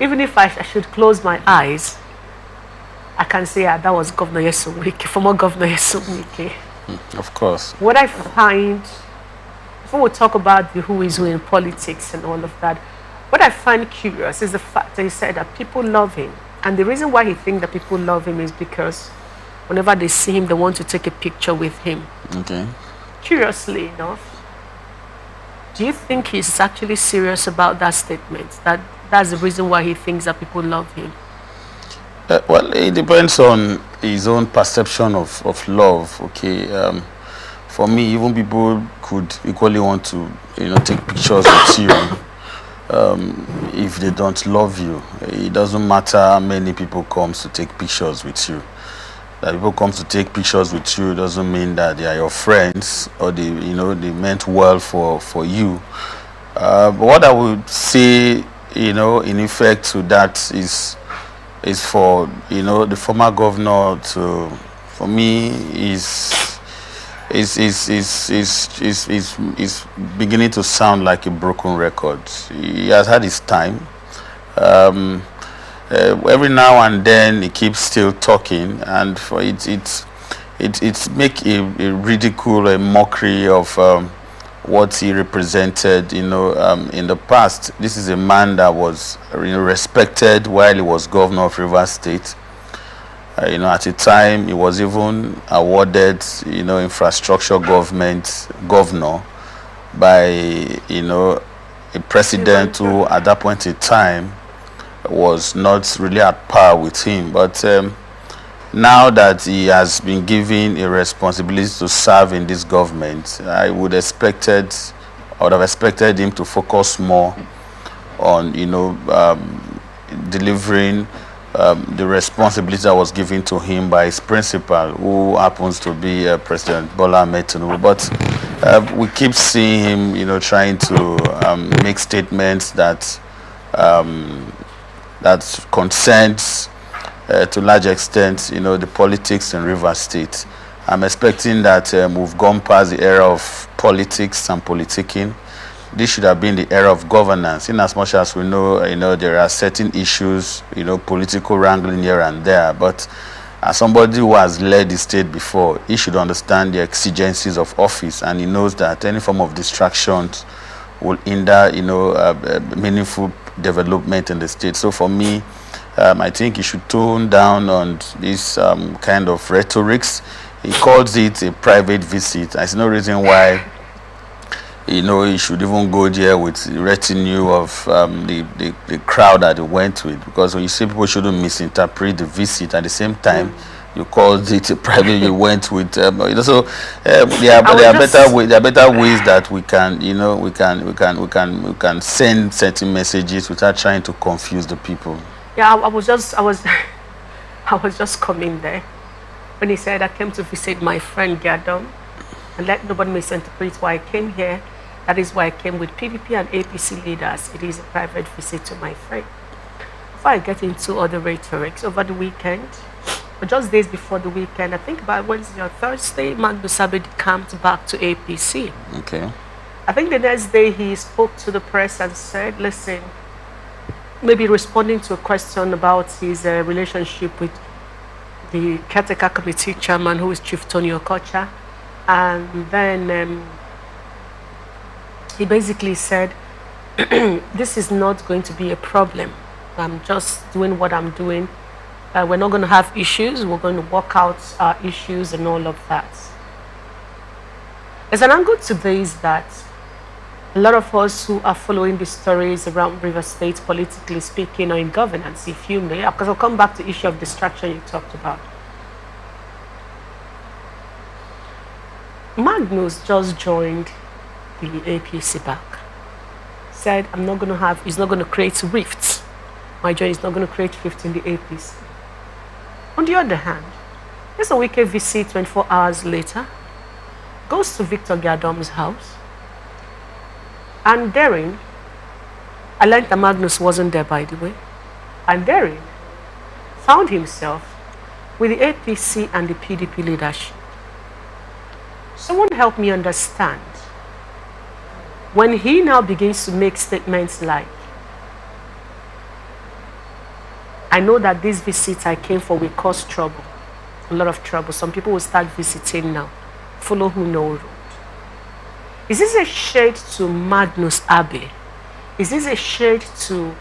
even if I should close my eyes, I can say, that was Governor Nyesom Wike, former Governor Nyesom Wike. Of course. What I find, before we talk about the who is who in politics and all of that, what I find curious is the fact that he said that people love him. And the reason why he thinks that people love him is because whenever they see him, they want to take a picture with him. Okay. Curiously enough, do you think he's actually serious about that statement? That's the reason why he thinks that people love him? Well, it depends on his own perception of love. Okay. For me, even people could equally want to, take pictures with you. If they don't love you, it doesn't matter how many people comes to take pictures with you. That people come to take pictures with you doesn't mean that they are your friends or they meant well for you. But what I would say, in effect to that is for the former governor to, for me, is beginning to sound like a broken record. He has had his time. Every now and then he keeps still talking, and for it's make a ridicule, a mockery of what he represented, in the past. This is a man that was respected while he was governor of Rivers State. At the time, he was even awarded, infrastructure governor by, a president who, at that point in time, was not really at par with him. But now that he has been given a responsibility to serve in this government, I would have expected him to focus more on, delivering the responsibility that was given to him by his principal, who happens to be President Bola Ahmed Tinubu. But we keep seeing him, trying to make statements that concerns to a large extent, the politics in Rivers State. I'm expecting that we've gone past the era of politics and politicking. This should have been the era of governance. In as much as we know, there are certain issues, political wrangling here and there. But as somebody who has led the state before, he should understand the exigencies of office, and he knows that any form of distractions will hinder, meaningful development in the state. So for me, I think he should tone down on this kind of rhetorics. He calls it a private visit. There's no reason why he should even go there with retinue of the crowd that he went with, because when you say people shouldn't misinterpret the visit, at the same time you called it a private. You went with there are better ways that we can send certain messages without trying to confuse the people. Yeah, I was just coming there when he said I came to visit my friend Gadam, and let nobody misinterpret why I came here. That is why I came with PDP and APC leaders. It is a private visit to my friend. Before I get into other rhetorics, over the weekend, or just days before the weekend, I think about Wednesday or Thursday, Muffassa camped back to APC. Okay. I think the next day he spoke to the press and said, listen, maybe responding to a question about his relationship with the caretaker committee chairman, who is Chief Tony Okocha. And then he basically said, this is not going to be a problem. I'm just doing what I'm doing. We're not going to have issues. We're going to work out our issues and all of that. There's an angle to this that a lot of us who are following the stories around River State, politically speaking, or in governance, if you may, because I'll come back to the issue of distraction you talked about. Magnus just joined the APC back. Said, he's not going to create rifts. My joint is not going to create rifts in the APC. On the other hand, there's a Wike visit 24 hours later, goes to Victor Giadom's house, and therein, I learned that Magnus wasn't there, by the way, and therein found himself with the APC and the PDP leadership. Someone help me understand. When he now begins to make statements like, I know that this visit I came for will cause trouble, a lot of trouble. Some people will start visiting now. Follow who know road. Is this a shade to Magnus Abbey? Is this a shade to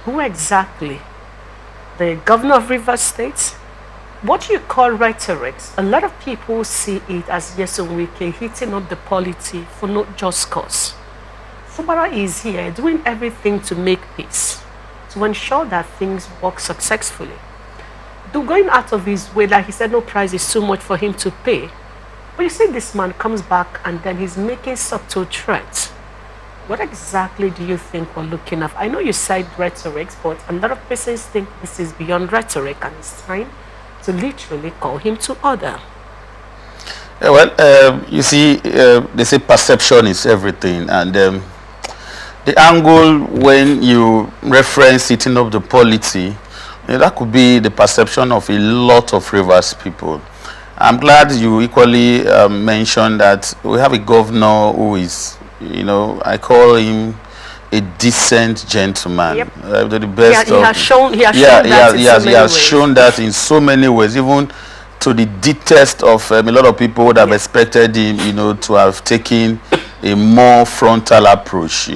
who exactly? The governor of Rivers State? What you call rhetoric, a lot of people see it as Nyesom Wike hitting up the polity for no just cause. Fubara is here doing everything to make peace, to ensure that things work successfully. Going out of his way, like he said, no price is too much for him to pay. But you see, this man comes back and then he's making subtle threats. What exactly do you think we're looking at? I know you said rhetoric, but a lot of persons think this is beyond rhetoric and it's time to literally call him to order. Yeah, well, you see, they say perception is everything, and the angle when you reference hitting up the polity, that could be the perception of a lot of Rivers people. I'm glad you equally mentioned that we have a governor who is, I call him a decent gentleman. Yep. The best. He has shown that in so many ways, even to the detest of a lot of people would have expected him, to have taken a more frontal approach.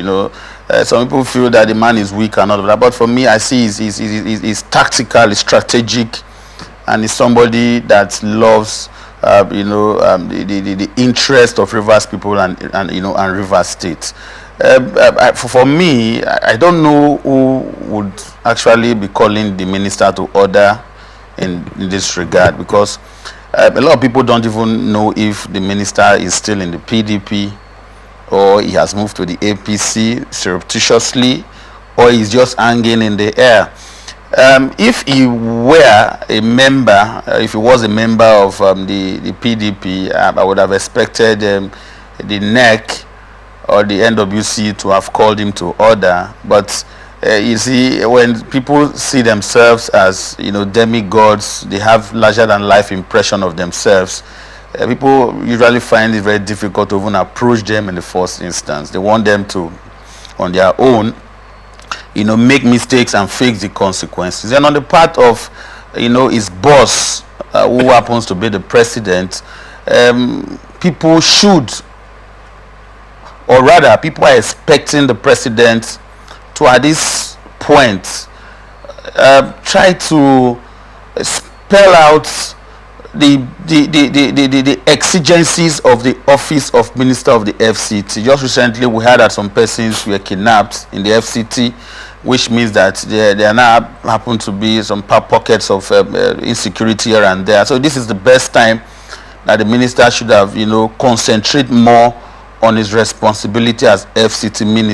Some people feel that the man is weak and all of that, but for me, I see he's tactical, he's strategic, and he's somebody that loves, the interest of Rivers people and Rivers State. For me, I don't know who would actually be calling the minister to order in this regard, because a lot of people don't even know if the minister is still in the PDP or he has moved to the APC surreptitiously, or he's just hanging in the air. If he were a member, if he was a member of the PDP, I would have expected the NEC or the NWC to have called him to order. But you see, when people see themselves as demigods, they have larger than life impression of themselves. People usually find it very difficult to even approach them in the first instance. They want them to, on their own, make mistakes and face the consequences. And on the part of, his boss, who happens to be the president, people should, or rather, people are expecting the president to, at this point, try to spell out the exigencies of the office of Minister of the FCT. Just recently, we heard that some persons were kidnapped in the FCT, which means that there now happen to be some pockets of insecurity here and there. So this is the best time that the minister should have, concentrate more on his responsibility as FCT minister.